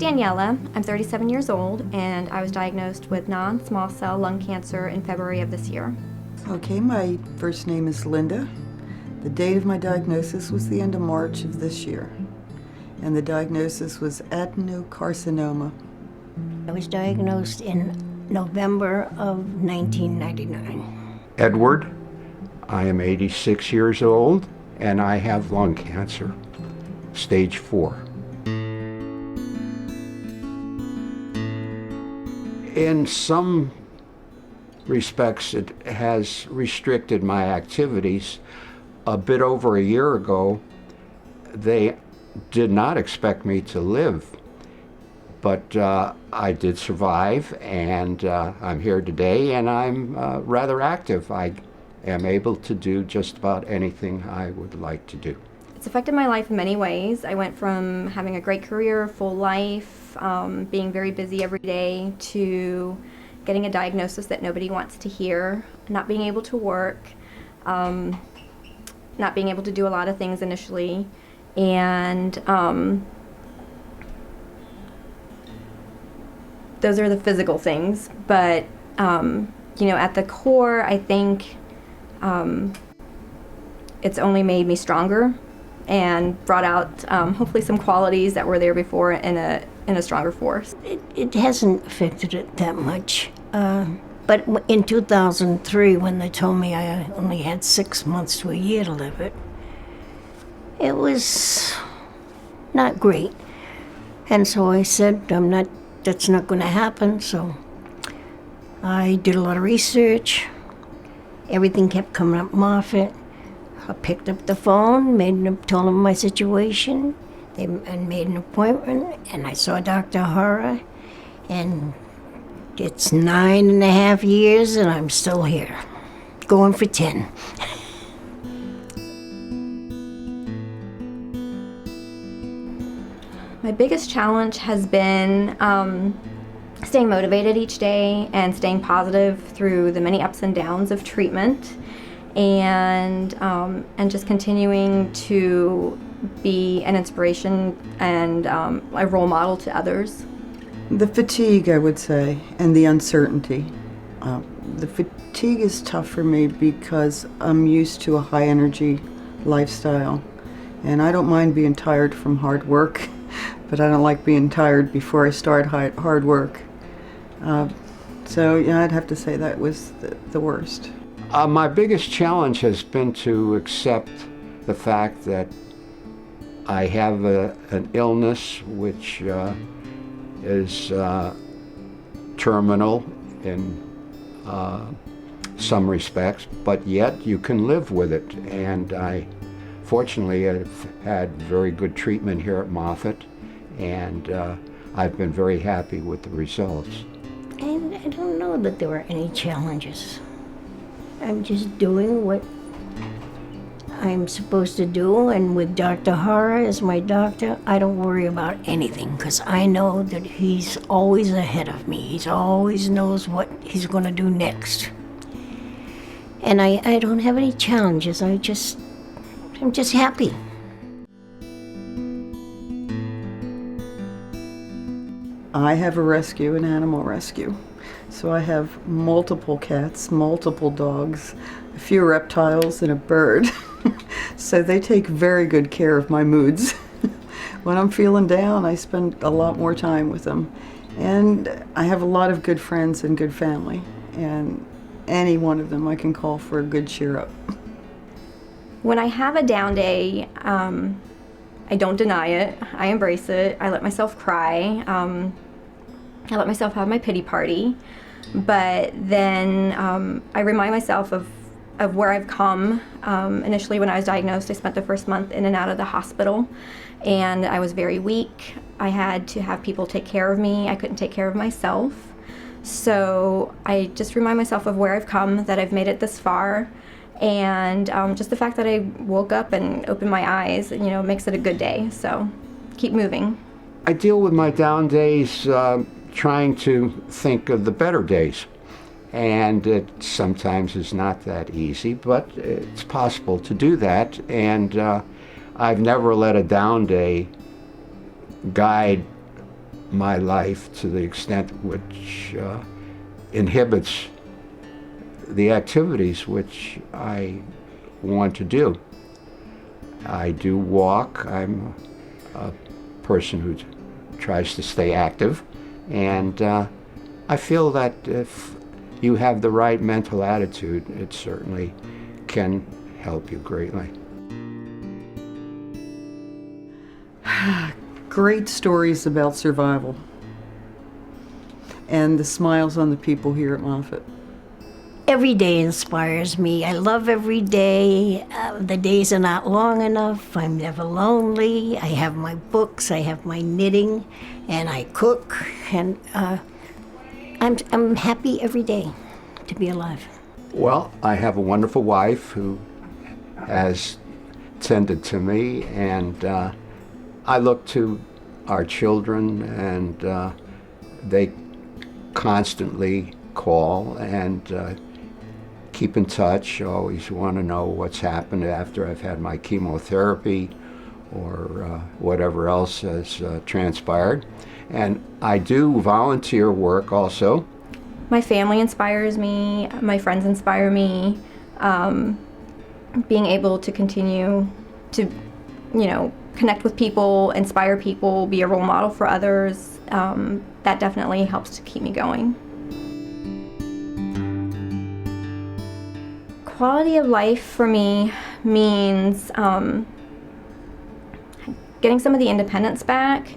Daniela. I'm 37 years old, and I was diagnosed with non-small cell lung cancer in February of this year. Okay, my first name is Linda. The date of my diagnosis was the end of March of this year, and the diagnosis was adenocarcinoma. I was diagnosed in November of 1999. Edward. I am 86 years old, and I have lung cancer, stage 4. In some respects, it has restricted my activities. A bit over a year ago, they did not expect me to live, but I did survive, and I'm here today, and I'm rather active. I am able to do just about anything I would like to do. It's affected my life in many ways. I went from having a great career, full life, being very busy every day, to getting a diagnosis that nobody wants to hear, not being able to work, not being able to do a lot of things initially, and those are the physical things. But at the core, I think it's only made me stronger and brought out hopefully some qualities that were there before in a stronger force. It hasn't affected it that much. But in 2003, when they told me I only had 6 months to a year to live it was not great. And so I said, that's not going to happen. So I did a lot of research. Everything kept coming up Moffitt. I picked up the phone, told them my situation, and made an appointment, and I saw Dr. Hara, and it's 9.5 years, and I'm still here, going for 10. My biggest challenge has been staying motivated each day and staying positive through the many ups and downs of treatment, and just continuing to be an inspiration and a role model to others. The fatigue, I would say, and the uncertainty. The fatigue is tough for me because I'm used to a high energy lifestyle, and I don't mind being tired from hard work, but I don't like being tired before I start hard work. So yeah, I'd have to say that was the worst. My biggest challenge has been to accept the fact that I have an illness which is terminal in some respects, but yet you can live with it. And I fortunately have had very good treatment here at Moffitt, and I've been very happy with the results. And I don't know that there were any challenges. I'm just doing what I'm supposed to do, and with Dr. Hara as my doctor, I don't worry about anything, because I know that he's always ahead of me. He always knows what he's going to do next. And I don't have any challenges. I'm just happy. I have a rescue, an animal rescue. So I have multiple cats, multiple dogs, a few reptiles, and a bird. So they take very good care of my moods. When I'm feeling down, I spend a lot more time with them. And I have a lot of good friends and good family. And any one of them I can call for a good cheer up. When I have a down day, I don't deny it. I embrace it. I let myself cry. I let myself have my pity party. But then I remind myself of where I've come. Initially, when I was diagnosed, I spent the first month in and out of the hospital, and I was very weak. I had to have people take care of me. I couldn't take care of myself. So I just remind myself of where I've come, that I've made it this far, and just the fact that I woke up and opened my eyes, makes it a good day. So keep moving. I deal with my down days trying to think of the better days. And it sometimes is not that easy, but it's possible to do that. And I've never let a down day guide my life to the extent which inhibits the activities which I want to do. I do walk. I'm a person who tries to stay active, and I feel that if you have the right mental attitude, it certainly can help you greatly. Great stories about survival and the smiles on the people here at Moffitt. Every day inspires me. I love every day. The days are not long enough. I'm never lonely. I have my books, I have my knitting, and I cook, and I'm happy every day to be alive. Well, I have a wonderful wife who has tended to me, and I look to our children, and they constantly call and keep in touch, always want to know what's happened after I've had my chemotherapy or whatever else has transpired. And I do volunteer work also. My family inspires me, my friends inspire me. Being able to continue to, connect with people, inspire people, be a role model for others, that definitely helps to keep me going. Quality of life for me means getting some of the independence back,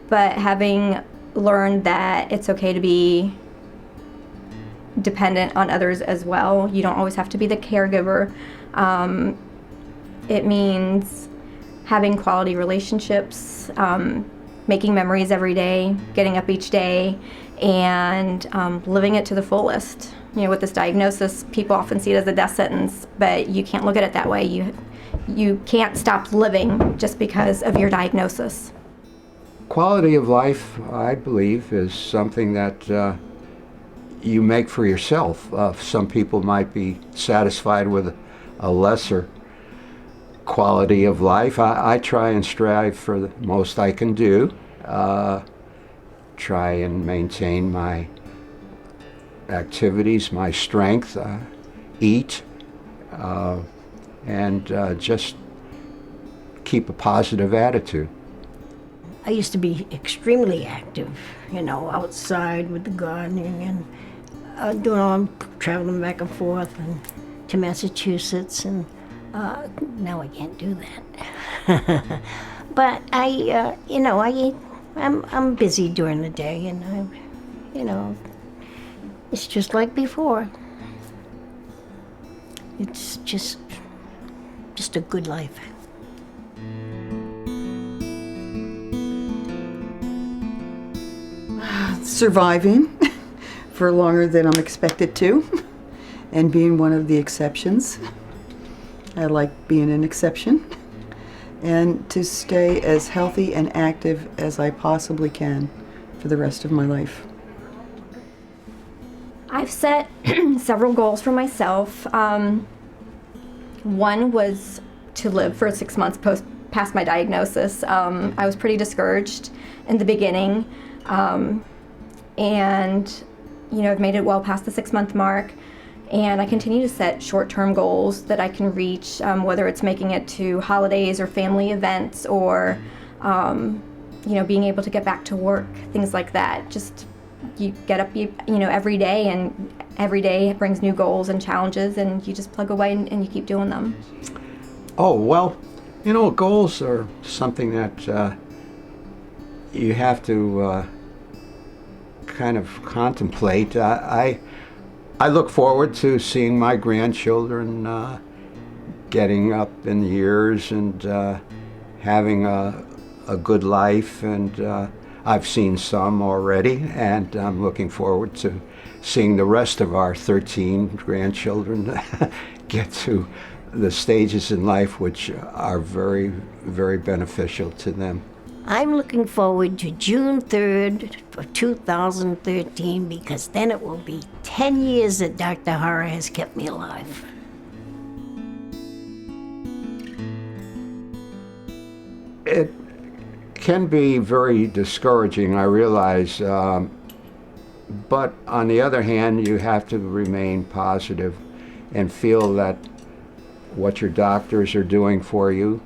but having learned that it's okay to be dependent on others as well. You don't always have to be the caregiver. It means having quality relationships, making memories every day, getting up each day, and living it to the fullest. With this diagnosis, people often see it as a death sentence, but you can't look at it that way. You can't stop living just because of your diagnosis. Quality of life, I believe, is something that you make for yourself. Some people might be satisfied with a lesser quality of life. I try and strive for the most I can do. Try and maintain my activities, my strength, eat, and just keep a positive attitude. I used to be extremely active, outside with the gardening and traveling back and forth and to Massachusetts, and now I can't do that. But I'm busy during the day, and it's just like before. It's just a good life. Surviving for longer than I'm expected to, and being one of the exceptions. I like being an exception, and to stay as healthy and active as I possibly can for the rest of my life. I've set several goals for myself. One was to live for 6 months past my diagnosis. I was pretty discouraged in the beginning, and I've made it well past the 6-month mark. And I continue to set short-term goals that I can reach, whether it's making it to holidays or family events, or being able to get back to work, things like that. Just you get up, every day, and every day brings new goals and challenges, and you just plug away and you keep doing them. Oh, well, goals are something that you have to kind of contemplate. I look forward to seeing my grandchildren getting up in years and having a good life, and I've seen some already, and I'm looking forward to seeing the rest of our 13 grandchildren get to the stages in life which are very, very beneficial to them. I'm looking forward to June 3rd of 2013, because then it will be 10 years that Dr. Hara has kept me alive. It can be very discouraging, I realize. But on the other hand, you have to remain positive and feel that what your doctors are doing for you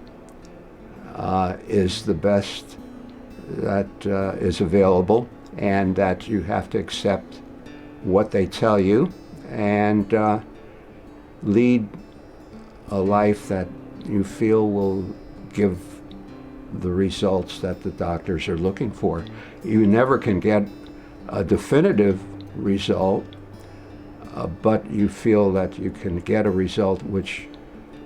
is the best that is available, and that you have to accept what they tell you and lead a life that you feel will give the results that the doctors are looking for. You never can get a definitive result, but you feel that you can get a result which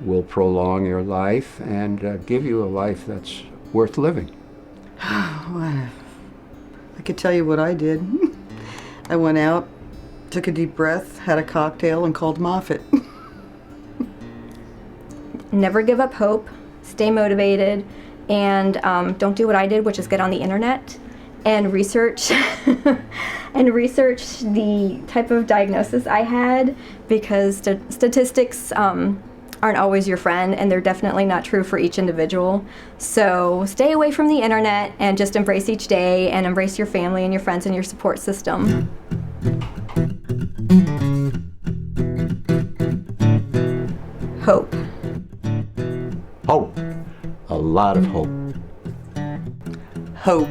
will prolong your life and give you a life that's worth living. I could tell you what I did. I went out, took a deep breath, had a cocktail, and called Moffitt. Never give up hope, stay motivated, and don't do what I did, which is get on the internet and research and research the type of diagnosis I had, because statistics aren't always your friend, and they're definitely not true for each individual. So stay away from the internet and just embrace each day, and embrace your family and your friends and your support system. Hope. Hope. A lot of hope. Hope.